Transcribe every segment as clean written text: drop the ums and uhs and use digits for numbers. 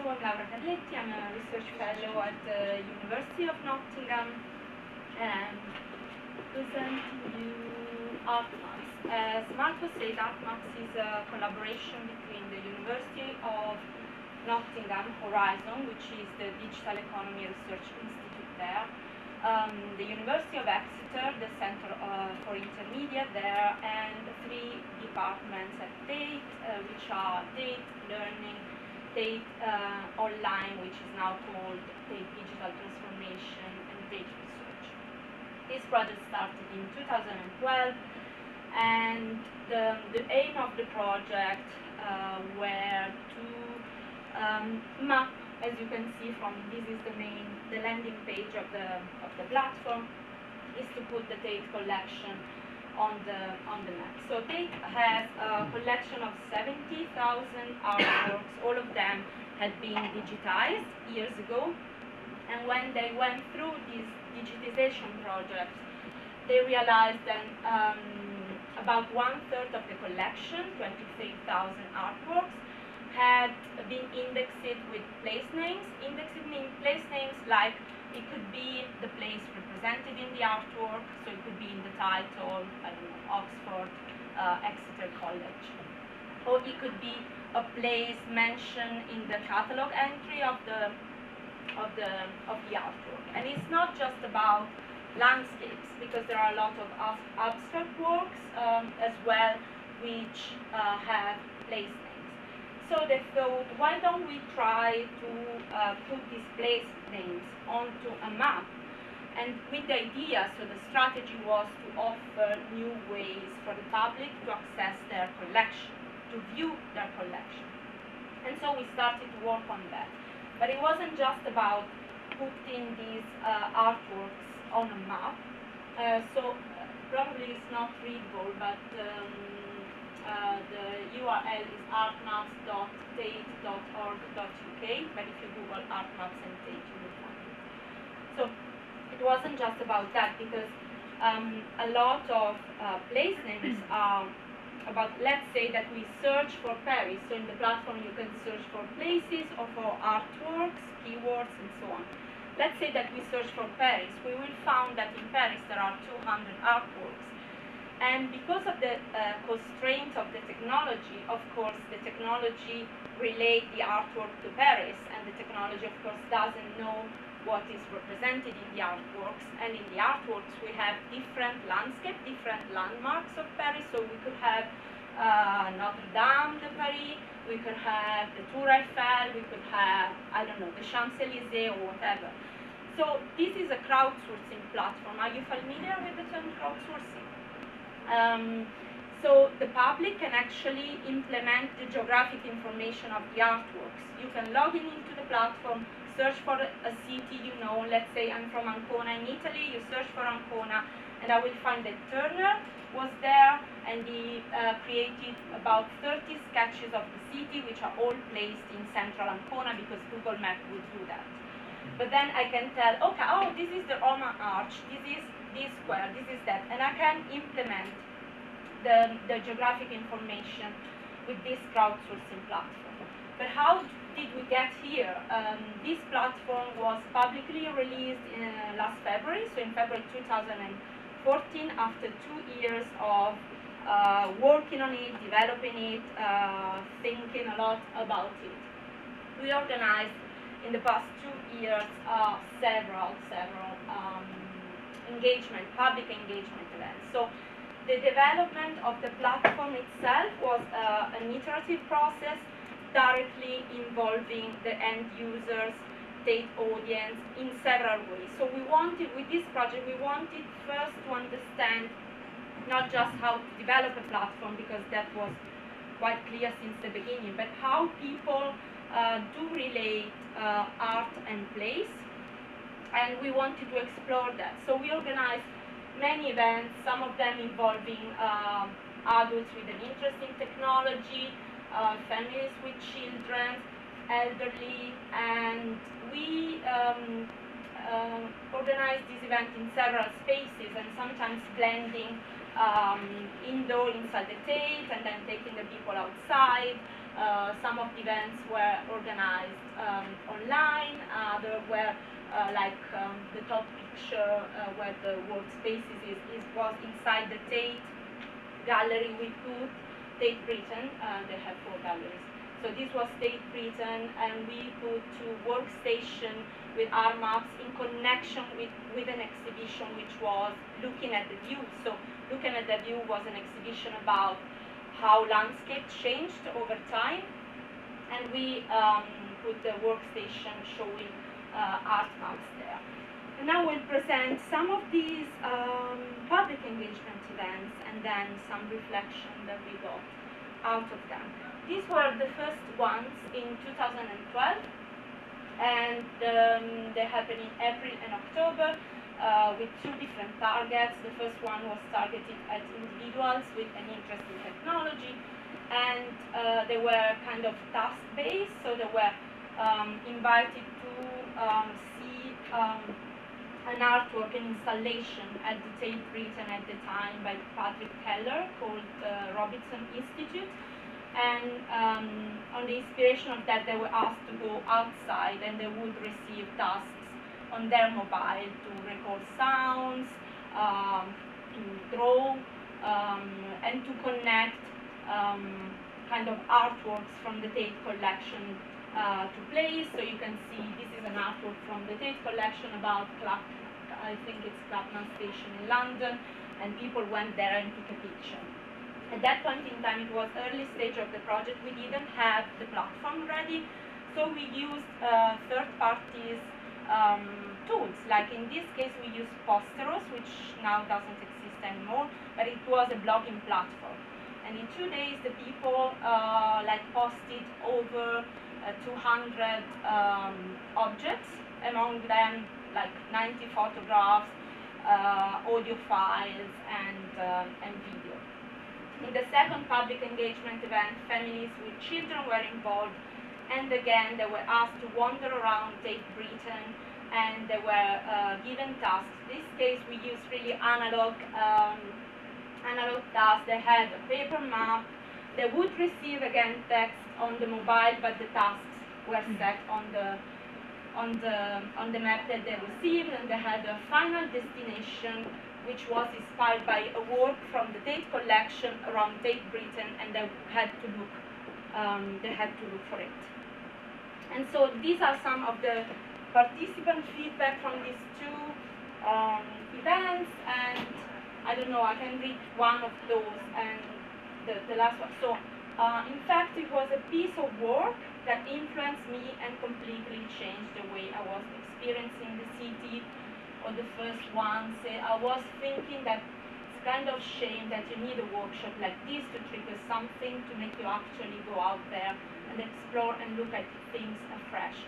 I'm Laura Carletti. I'm a research fellow at the University of Nottingham, and presenting you ArtMaps. As Marco said, ArtMaps is a collaboration between the University of Nottingham Horizon, which is the Digital Economy Research Institute there, the University of Exeter, the Center for Intermediate there, and three departments at Tate, which are Tate Learning, Tate Online, which is now called Tate Digital Transformation, and Tate Research. This project started in 2012, and the aim of the project were to map, as you can see from this is the landing page of the platform, is to put the Tate collection on the map. So Tate has a collection of 70,000 artworks. All of them had been digitized years ago, and when they went through this digitization project, they realized that about 1/3 of the collection, 23,000 artworks, had been indexed with place names. Indexed means place names like it could be the place represented in the artwork, so it could be in the title, I don't know, Oxford, Exeter College. Or it could be a place mentioned in the catalog entry of the artwork. And it's not just about landscapes, because there are a lot of abstract works as well, which have place names. So they thought, why don't we try to put these place names onto a map? And with the idea, so the strategy was to offer new ways for the public to access their collection, to view their collection. And so we started to work on that. But it wasn't just about putting these artworks on a map. Probably it's not readable, but the URL is artmaps.tate.org.uk, but if you Google ArtMaps and Tate, you will find it. So it wasn't just about that, because a lot of place names are about, let's say that we search for Paris. So in the platform you can search for places or for artworks, keywords, and so on. Let's say that we search for Paris. We will find that in Paris there are 200 artworks. And because of the constraints of the technology, of course, the technology relates the artwork to Paris, and the technology, of course, doesn't know what is represented in the artworks. And in the artworks, we have different landscapes, different landmarks of Paris. So we could have Notre Dame de Paris, we could have the Tour Eiffel, we could have, I don't know, the Champs-Élysées or whatever. So this is a crowdsourcing platform. Are you familiar with the term crowdsourcing? So the public can actually implement the geographic information of the artworks. You can log into the platform, search for a city you know. Let's say I'm from Ancona in Italy. You search for Ancona, and I will find that Turner was there, and he created about 30 sketches of the city, which are all placed in central Ancona, because Google Maps would do that. But then I can tell, okay, oh, this is the Roman Arch, this is this square, this is that, and I can implement the geographic information with this crowdsourcing platform. But how did we get here? This platform was publicly released last February, so in February 2014, after 2 years of working on it, developing it, thinking a lot about it. We organized in the past 2 years several public engagement events. So the development of the platform itself was an iterative process, directly involving the end users, Tate audience, in several ways. So we wanted, with this project, we wanted first to understand not just how to develop a platform, because that was quite clear since the beginning, but how people do relate art and place, and we wanted to explore that. So we organized many events, some of them involving adults with an interest in technology, families with children, elderly, and we organized this event in several spaces, and sometimes blending indoor inside the Tate, and then taking the people outside, Some of the events were organized online, other were the top picture where the workspaces was inside the Tate gallery. We put Tate Britain, they have 4 galleries. So this was Tate Britain, and we put 2 workstations with art maps in connection with an exhibition which was looking at the view. So looking at the view was an exhibition about how landscape changed over time, and we put the workstation showing art maps there. And now we'll present some of these public engagement events and then some reflection that we got out of them. These were the first ones in 2012, and they happened in April and October with 2 different targets. The first one was targeted at individuals with an interest in technology, and they were kind of task-based, so they were invited to see an artwork, an installation at the Tate Britain at the time by Patrick Keller called Robinson Institute. And on the inspiration of that, they were asked to go outside, and they would receive tasks on their mobile to record sounds, to draw, and to connect kind of artworks from the Tate collection to plays. So you can see this is an artwork from the Tate collection about I think it's Clapham Station in London, and people went there and took a picture. At that point in time, it was early stage of the project. We didn't have the platform ready, so we used third parties tools. Like in this case, we used Posteros, which now doesn't exist anymore, but it was a blogging platform. And in 2 days, the people posted over 200 objects, among them like 90 photographs, audio files, and video. In the second public engagement event, families with children were involved, and again they were asked to wander around Tate Britain, and they were given tasks. In this case, we used really analog tasks. They had a paper map. They would receive again text on the mobile, but the tasks were set on the map that they received, and they had a final destination which was inspired by a work from the Tate collection around Tate Britain, and they had to look for it. And so these are some of the participant feedback from these 2 events, and I don't know, I can read one of those and the last one. So in fact, it was a piece of work that influenced me and completely changed the way I was experiencing the city. Or the first one, I was thinking that it's kind of shame that you need a workshop like this to trigger something to make you actually go out there and explore and look at things afresh.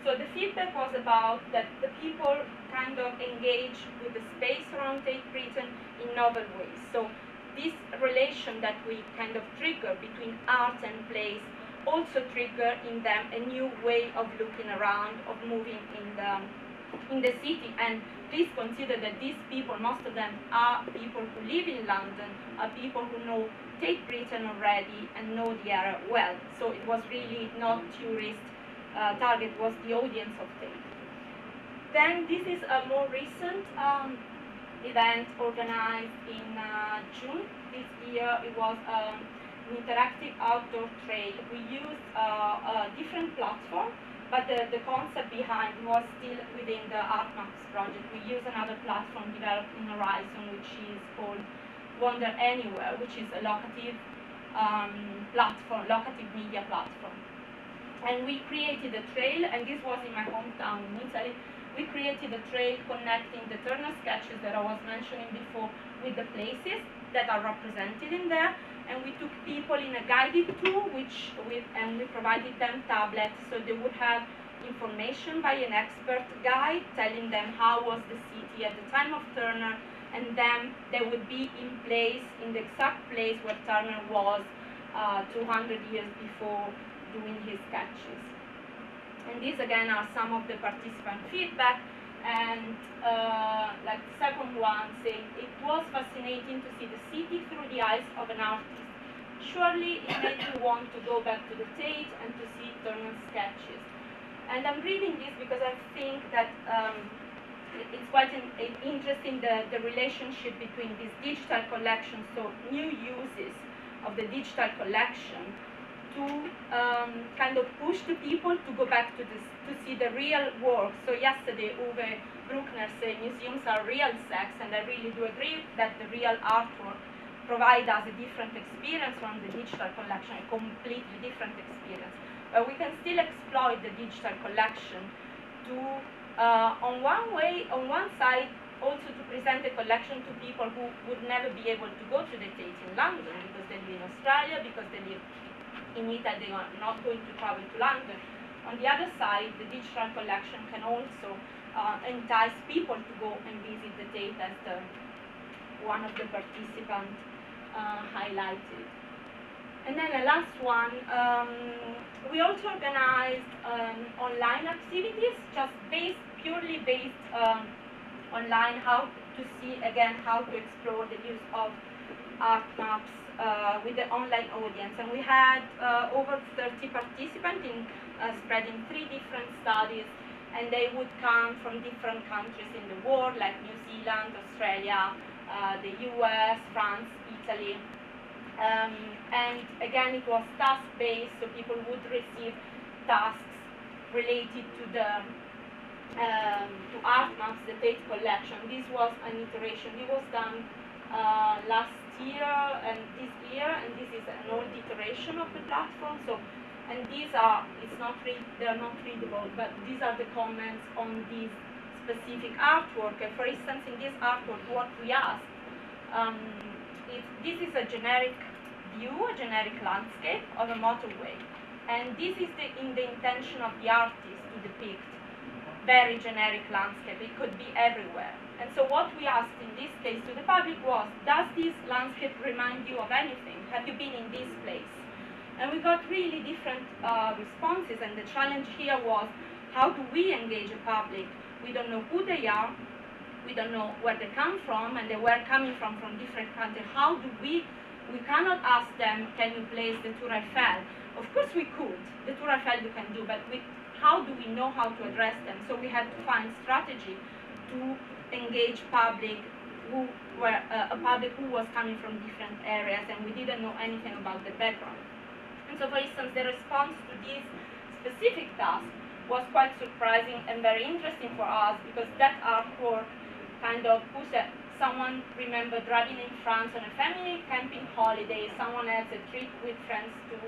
So the feedback was about that the people kind of engage with the space around Tate Britain in novel ways. So this relation that we kind of trigger between art and place also trigger in them a new way of looking around, of moving in the city. And please consider that these people, most of them are people who live in London, are people who know Tate Britain already and know the area well. So it was really not tourist target, was the audience of Tate. Then this is a more recent event organized in June this year. It was an interactive outdoor trail. We used a different platform, but the concept behind was still within the Art Maps project. We use another platform developed in Horizon, which is called Wander Anywhere, which is a locative locative media platform. And we created a trail, and this was in my hometown in Italy. We created a trail connecting the Turner sketches that I was mentioning before with the places that are represented in there. And we took people in a guided tour, and we provided them tablets, so they would have information by an expert guide telling them how was the city at the time of Turner, and then they would be in place, in the exact place where Turner was 200 years before doing his sketches. And these again are some of the participant feedback. And like the second one saying, it was fascinating to see the city through the eyes of an artist surely it made me want to go back to the Tate and to see Turner's sketches. And I'm reading this because I think that it's quite interesting, the relationship between these digital collections, so new uses of the digital collection, to kind of push the people to go back to this, to see the real work. So yesterday Uwe Bruckner said museums are real sex, and I really do agree that the real artwork provide us a different experience from the digital collection, a completely different experience. But we can still exploit the digital collection to, on one side, also to present a collection to people who would never be able to go to the Tate in London because they live in Australia, because they live in Italy, they are not going to travel to London. On the other side, the digital collection can also entice people to go and visit the Tate, as one of the participants highlighted. And then the last one, we also organized online activities, just purely based online, how to see again how to explore the use of art maps with the online audience. And we had over 30 participants in spreading 3 different studies, and they would come from different countries in the world, like New Zealand, Australia, the US, France, Italy. And again, it was task-based, so people would receive tasks related to the to art maps, the Tate collection. This was an iteration. It was done last year and this year, and this is an old iteration of the platform. So, and these are, they're not readable, but these are the comments on this specific artwork. For instance, in this artwork, what we asked, this is a generic view, a generic landscape of a motorway, and this is in the intention of the artist to depict very generic landscape. It could be everywhere. And so what we asked in this case to the public was, does this landscape remind you of anything? Have you been in this place? And we got really different responses, and the challenge here was, how do we engage a public? We don't know who they are, we don't know where they come from, and they were coming from different countries. How do we cannot ask them, can you place the Tour Eiffel? Of course we could, the Tour Eiffel you can do, but how do we know how to address them? So we had to find strategy to engage public who were a public who was coming from different areas, and we didn't know anything about the background. And so, for instance, the response to this specific task was quite surprising and very interesting for us, because that artwork kind of pushed it. Someone remembered driving in France on a family camping holiday, someone else a trip with friends to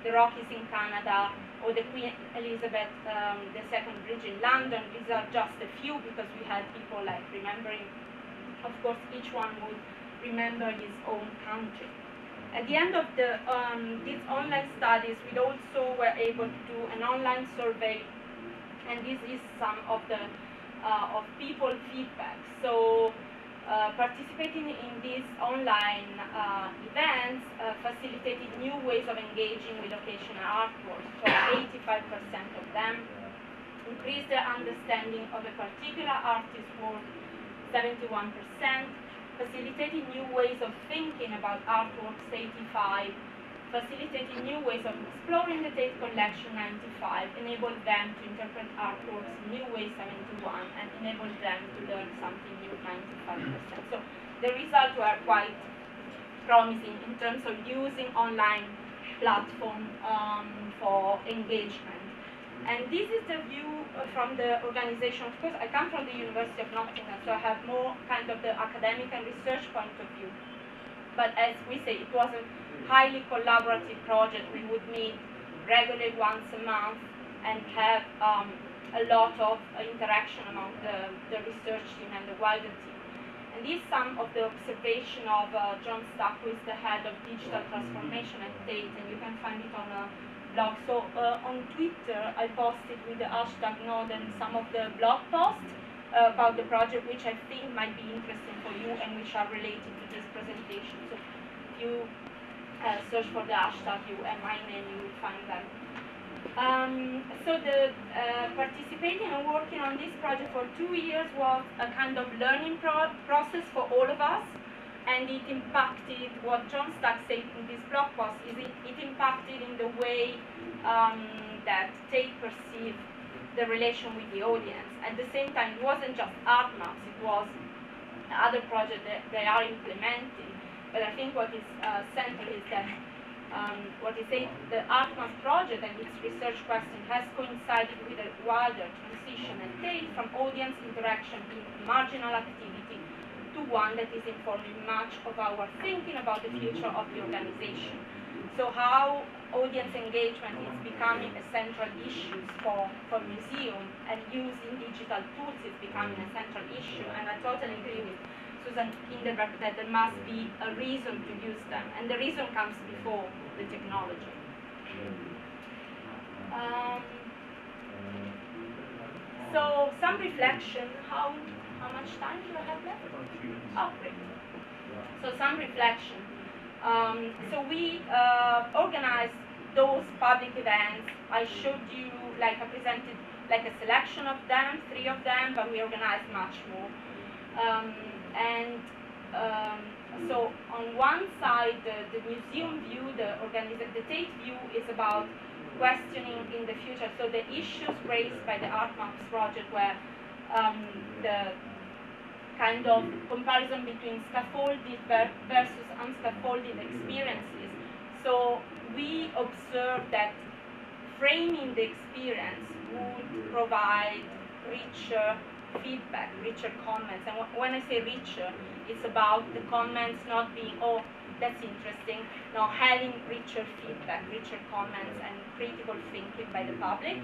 the Rockies in Canada, or the Queen Elizabeth II Bridge in London. These are just a few, because we had people like remembering, of course, each one would remember his own country. At the end of these online studies, we also were able to do an online survey, and this is some of the of people feedback. So participating in these online events facilitated new ways of engaging with location artwork. So 85% of them increased their understanding of a particular artist's work, 71%, facilitating new ways of thinking about artworks, 85%, facilitating new ways of exploring the Tate collection, 95%, enabled them to interpret artworks in new ways, 71%, and enabled them to learn something new, 95%. So the results were quite promising in terms of using online platform for engagement. And this is the view from the organization. Of course, I come from the University of Nottingham, so I have more kind of the academic and research point of view. But as we say, it was a highly collaborative project. We would meet regularly once a month and have a lot of interaction among the research team and the wider team. And this is some of the observation of John Stack, who is the head of digital transformation at Tate, and you can find it on a blog. So on Twitter, I posted with the hashtag Node and some of the blog posts about the project, which I think might be interesting for you and which are related to this presentation. So if you search for the hashtag and my name, you will find them. So the participating and working on this project for 2 years was a kind of learning process for all of us. and it impacted, what John Stack said in this blog post, is it impacted in the way that Tate perceived the relation with the audience. At the same time, it wasn't just art maps, it was other projects that they are implementing. But I think what is central is that what he said, the art maps project and its research question has coincided with a wider transition at Tate from audience interaction in marginal activity to one that is informing much of our thinking about the future of the organization. So how audience engagement is becoming a central issue for museum, and using digital tools is becoming a central issue. And I totally agree with Susan Kinderberg that there must be a reason to use them, and the reason comes before the technology. So some reflection. How much time do I have left? Oh, great. So some reflection. So we organized those public events. I showed you, I presented a selection of them, 3 of them, but we organized much more. So on one side, the museum view, the Tate view is about questioning in the future. So the issues raised by the Art Maps project were the kind of comparison between scaffolded versus unscaffolded experiences. So we observed that framing the experience would provide richer feedback, richer comments. And when I say richer, it's about the comments not being, oh, that's interesting, no, having richer feedback, richer comments, and critical thinking by the public.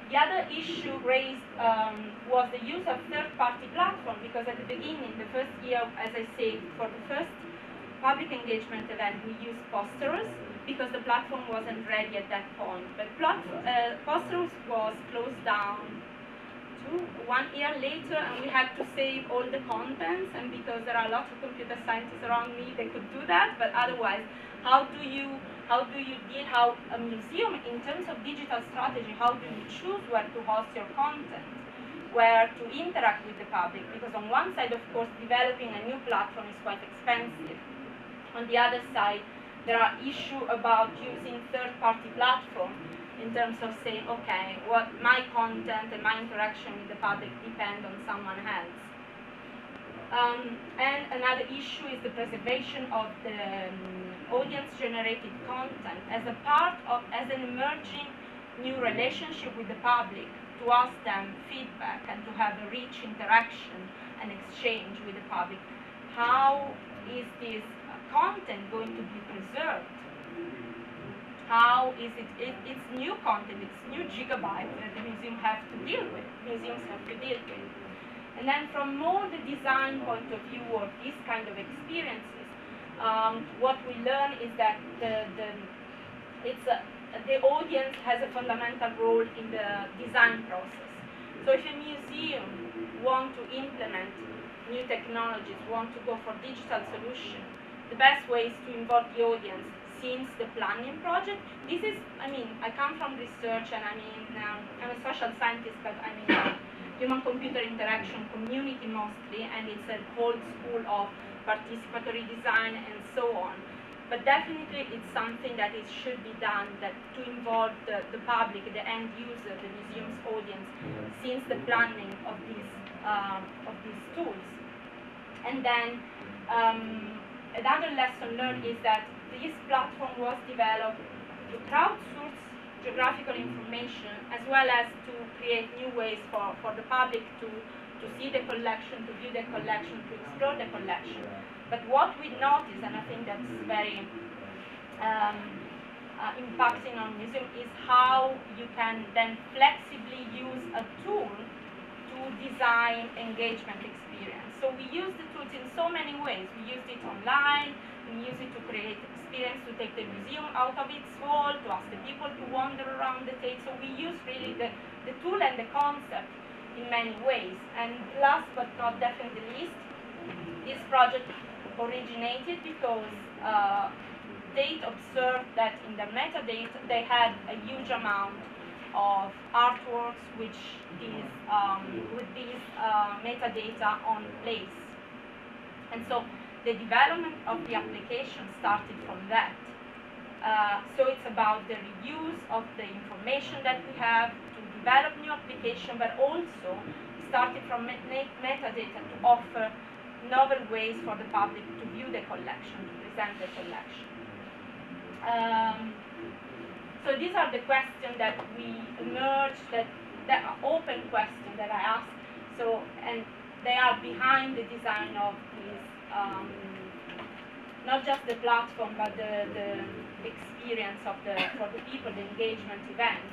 The other issue raised was the use of third-party platform, because at the beginning, the first year, as I said, for the first public engagement event, we used Posterous because the platform wasn't ready at that point. But Posterous was closed down 1 year later, and we had to save all the contents, and because there are lots of computer scientists around me, they could do that, but otherwise, how do you deal, how a museum, in terms of digital strategy, how do you choose where to host your content, where to interact with the public? Because on one side, of course, developing a new platform is quite expensive. On the other side, there are issues about using third-party platforms in terms of saying, okay, what my content and my interaction with the public depend on someone else. And another issue is the preservation of the audience-generated content as an emerging new relationship with the public, to ask them feedback and to have a rich interaction and exchange with the public. How is this content going to be preserved? How is it's new content, it's new gigabytes that the museums have to deal with. And then from more the design point of view, or these kind of experiences, what we learn is that the audience has a fundamental role in the design process. So if a museum wants to implement new technologies, want to go for digital solutions, the best way is to involve the audience since the planning project. This is, I come from research, and I'm a social scientist, but human-computer interaction community mostly, and it's a whole school of participatory design and so on. But definitely it's something that should be done, that to involve the public, the end user, the museum's audience, since the planning of these tools. And then another lesson learned is that this platform was developed to crowdsource geographical information, as well as to create new ways for the public to see the collection, to view the collection, to explore the collection. But what we notice, and I think that's very impacting on museum, is how you can then flexibly use a tool to design engagement experience. So we use the tools in so many ways. We used it online, we use it to create experience, to take the museum out of its wall, to ask the people to wander around the Tate. So we use really the tool and the concept in many ways. And last but not definitely least, this project originated because Tate observed that in the metadata they had a huge amount of artworks with these metadata on place. And so the development of the application started from that. So it's about the reuse of the information that we have to develop new application, but also started from metadata to offer novel ways for the public to view the collection, to present the collection. So these are the questions that we emerged, that are open questions that I asked. So, and they are behind the design of this, not just the platform, but the experience of for the people, the engagement events.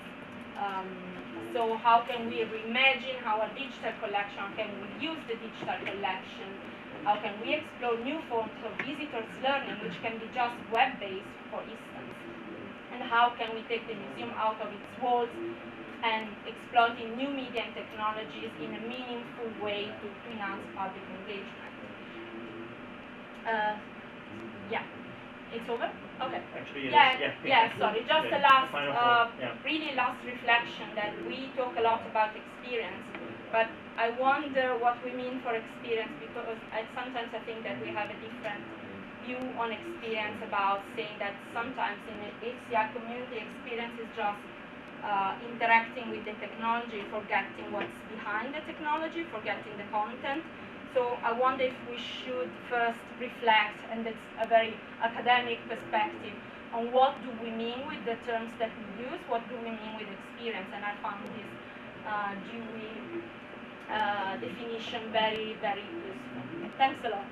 So how can we reimagine our digital collection? How can we use the digital collection? How can we explore new forms of visitors learning, which can be just web-based, for instance? And how can we take the museum out of its walls and exploiting new media and technologies in a meaningful way to enhance public engagement? Yeah, it's over? Okay. Actually, Sorry, just the last, yeah. really last reflection, that we talk a lot about experience, but I wonder what we mean for experience, because sometimes I think that we have a different view on experience, about saying that sometimes in the HCI community, experience is just interacting with the technology, forgetting what's behind the technology, forgetting the content. So I wonder if we should first reflect, and it's a very academic perspective, on what do we mean with the terms that we use, what do we mean with experience, and I found this Dewey definition very, very useful. Thanks a lot.